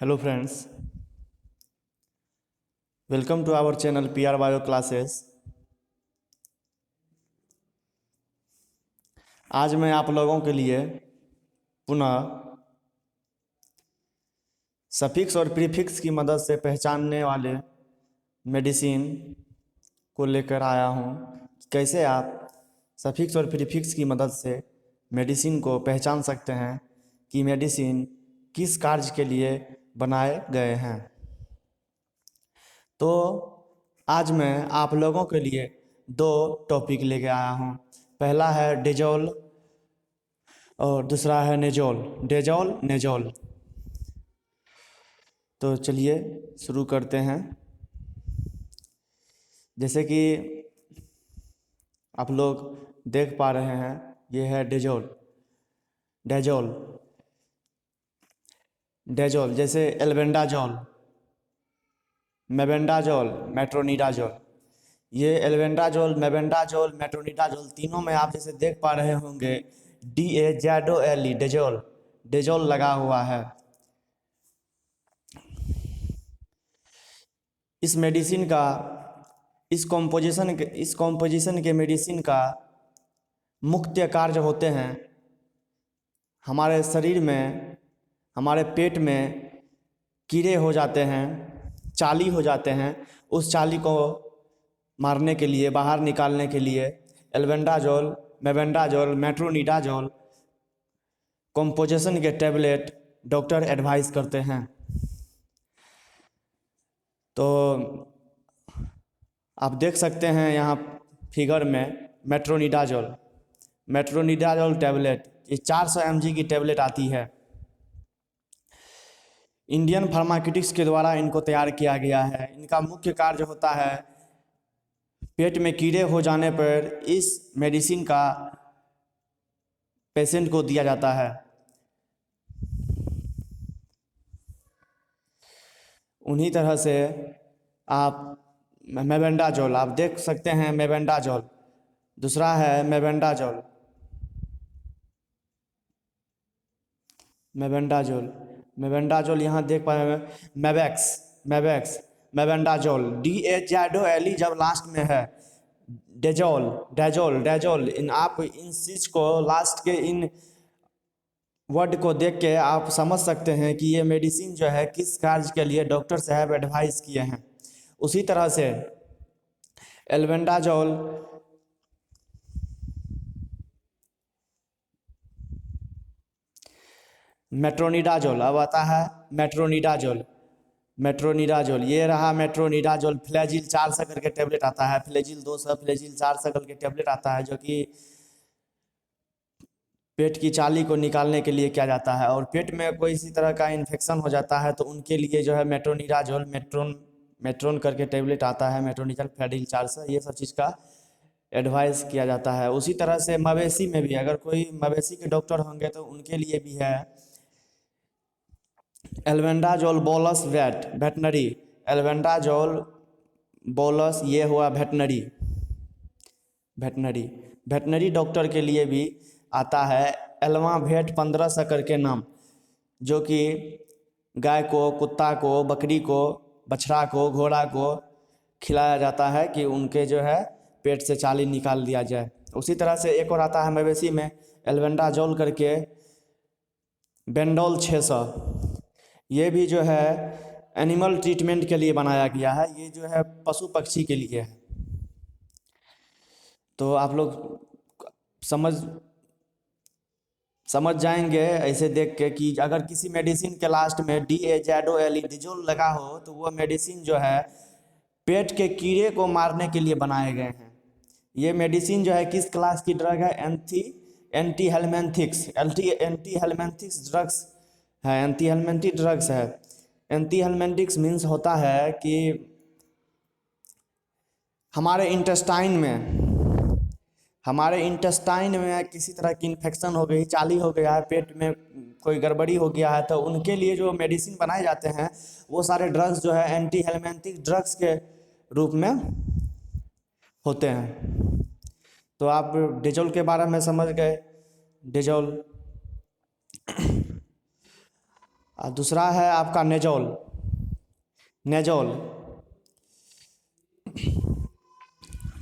Hello friends, welcome to our channel PR Bio Classes। आज मैं आप लोगों के लिए पुनः सफिक्स और प्रीफिक्स की मदद से पहचानने वाले मेडिसिन को लेकर आया हूँ। कैसे आप सफिक्स और प्रीफिक्स की मदद से मेडिसिन को पहचान सकते हैं कि मेडिसिन किस कार्य के लिए बनाए गए हैं। तो आज मैं आप लोगों के लिए दो टॉपिक लेके आया हूँ। पहला है डेजोल और दूसरा है नेजोल। डेजोल नेजोल। तो चलिए शुरू करते हैं। जैसे कि आप लोग देख पा रहे हैं, ये है डेजोल। डेजोल डेजोल जैसे एल्बेंडाजोल, मेबेंडाजोल, मेट्रोनिडाजोल। ये एल्बेंडाजोल, मेबेंडाजोल, मेट्रोनिडाजोल तीनों में आप जैसे देख पा रहे होंगे DAZOLE डेजोल डेजोल लगा हुआ है। इस मेडिसिन का इस कॉम्पोजिशन के मेडिसिन का मुख्य कार्य होते हैं हमारे शरीर में, हमारे पेट में कीड़े हो जाते हैं, चाली हो जाते हैं। उस चाली को मारने के लिए, बाहर निकालने के लिए एल्बेंडाजोल, मेबेंडाजोल, मेट्रोनिडाजोल कॉम्पोजिशन के टैबलेट डॉक्टर एडवाइस करते हैं। तो आप देख सकते हैं यहाँ फिगर में मेट्रोनिडाजोल टैबलेट, ये 400 mg की टैबलेट आती है। इंडियन फार्मास्यूटिक्स के द्वारा इनको तैयार किया गया है। इनका मुख्य कार्य होता है पेट में कीड़े हो जाने पर इस मेडिसिन का पेशेंट को दिया जाता है। उन्हीं तरह से आप मेबेंडाजोल आप देख सकते हैं, मेबेंडाजोल। दूसरा है मेबेंडाजोल। मेबेंडाजोल यहाँ देख पा रहे हैं, मेबेक्स, मेबेंडाजोल, DAZOLE जब लास्ट में है। डेजोल इन आप इन चीज को लास्ट के इन वर्ड को देख के आप समझ सकते हैं कि ये मेडिसिन जो है किस कार्य के लिए डॉक्टर साहब एडवाइस किए हैं। उसी तरह से एल्बेंडाजोल मेट्रोनिडाजोल। अब आता है मेट्रोनिडाजोल। ये रहा मेट्रोनिडाजोल। फ्लैजिल 400 करके टैबलेट आता है, फ्लैजिल 200, फ्लैजिल 400 करके टैबलेट आता है, जो कि पेट की चाली को निकालने के लिए किया जाता है। और पेट में कोई इसी तरह का इन्फेक्शन हो जाता है तो उनके लिए जो है मेट्रोनिडाजोल, मेट्रोन करके टैबलेट आता है, मेट्रोनिडाजोल, फ्लैजिल 400, ये सब चीज़ का एडवाइस किया जाता है। उसी तरह से मवेशी में भी अगर कोई मवेशी के डॉक्टर होंगे तो उनके लिए भी है albendazole bolus veterinary. Albendazole bolus ये हुआ वेटनरी डॉक्टर के लिए भी आता है एल्मावेट 1500 करके नाम, जो कि गाय को, कुत्ता को, बकरी को, बछड़ा को, घोड़ा को खिलाया जाता है कि उनके जो है पेट से चाली निकाल दिया जाए। उसी तरह से एक और आता है मवेशी में एल्बेंडाजोल करके, बेंडोल 600। ये भी जो है एनिमल ट्रीटमेंट के लिए बनाया गया है, ये जो है पशु पक्षी के लिए है। तो आप लोग समझ जाएंगे ऐसे देख के कि अगर किसी मेडिसिन के लास्ट में DAZOLE डिजोल लगा हो तो वो मेडिसिन जो है पेट के कीड़े को मारने के लिए बनाए गए हैं। ये मेडिसिन जो है किस क्लास की ड्रग है? एंटी हेलमेंथिक्स ड्रग्स है, एंटी हेलमेंथिक ड्रग्स है। एंटी हेलमेंथिक्स मीन्स होता है कि हमारे इंटेस्टाइन में किसी तरह की इन्फेक्शन हो गई, चाली हो गया है, पेट में कोई गड़बड़ी हो गया है, तो उनके लिए जो मेडिसिन बनाए जाते हैं वो सारे ड्रग्स जो है एंटी हेलमेंथिक ड्रग्स के रूप में होते हैं। तो आप डेजोल के बारे में समझ गए। डेजोल। और दूसरा है आपका नेजोल। नेजोल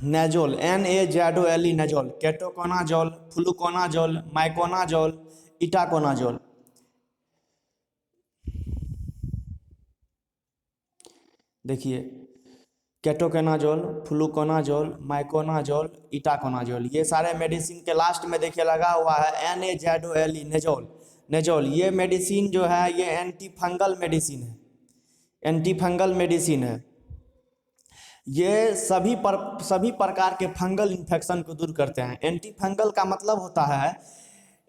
नेजोल NAZOLE नेजोल, केटोकोनाजोल, फ्लूकोनाजोल, माइकोनाजोल, इटाकोनाजोल। देखिए केटोकोनाजोल, फ्लूकोनाजोल, माइकोनाजोल, इटाकोनाजोल, ये सारे मेडिसिन के लास्ट में देखिए लगा हुआ है NAZOLE नेजोल। नेजोल ये मेडिसिन जो है ये एंटी फंगल मेडिसिन है, एंटी फंगल मेडिसिन है। ये सभी प्रकार के फंगल इन्फेक्शन को दूर करते हैं। एंटी फंगल का मतलब होता है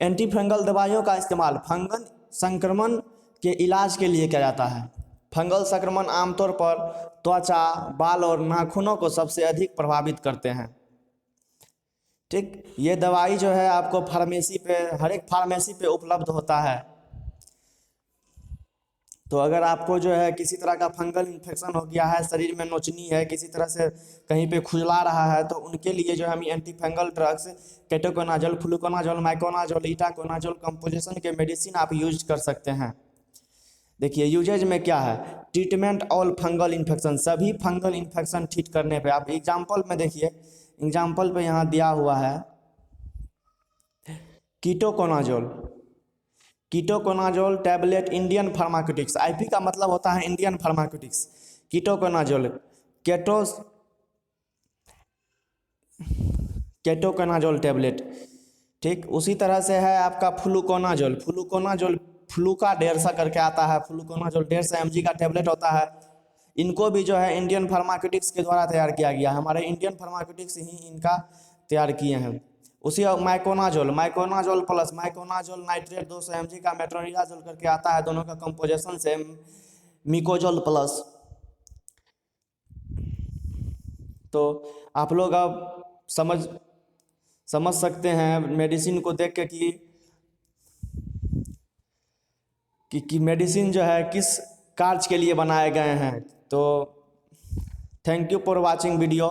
एंटी फंगल दवाइयों का इस्तेमाल फंगल संक्रमण के इलाज के लिए किया जाता है। फंगल संक्रमण आमतौर पर त्वचा, बाल और नाखूनों को सबसे अधिक प्रभावित करते हैं। ठीक, ये दवाई जो है आपको फार्मेसी पे, हर एक फार्मेसी पे उपलब्ध होता है। तो अगर आपको जो है किसी तरह का फंगल इन्फेक्शन हो गया है, शरीर में नोचनी है, किसी तरह से कहीं पे खुजला रहा है, तो उनके लिए जो है हम anti fungal drugs ketoconazole, fluconazole, miconazole, itaconazole composition के मेडिसिन आप यूज कर सकते हैं। देखिए यूजेज में क्या है, ट्रीटमेंट ऑल फंगल इन्फेक्शन, सभी फंगल इन्फेक्शन ठीक करने पे। आप एग्जाम्पल में देखिए, एग्जाम्पल पे यहाँ दिया हुआ है ketoconazole. Ketoconazole tablet Indian pharmaceutics, IP का मतलब होता है Indian pharmaceutics. Ketoconazole ketoconazole tablet. ठीक, उसी तरह से है आपका फ्लूकोनाजोल। फ्लूकोनाजोल फ्लूका 150 करके आता है, फ्लूकोनाजोल 150 mg का टैबलेट होता है। इनको भी जो है इंडियन फार्मास्यूटिक्स के द्वारा तैयार किया गया है, हमारे इंडियन फार्मास्यूटिक्स ही इनका तैयार किए हैं। उसी miconazole, miconazole plus, miconazole nitrate 200 mg का, मेट्रोनिडाजोल करके आता है, दोनों का कंपोजिशन से मिकोजोल प्लस। तो आप लोग अब समझ सकते हैं मेडिसिन को देख के कि मेडिसिन जो है किस कार्य के लिए बनाए गए हैं। तो thank you for watching video.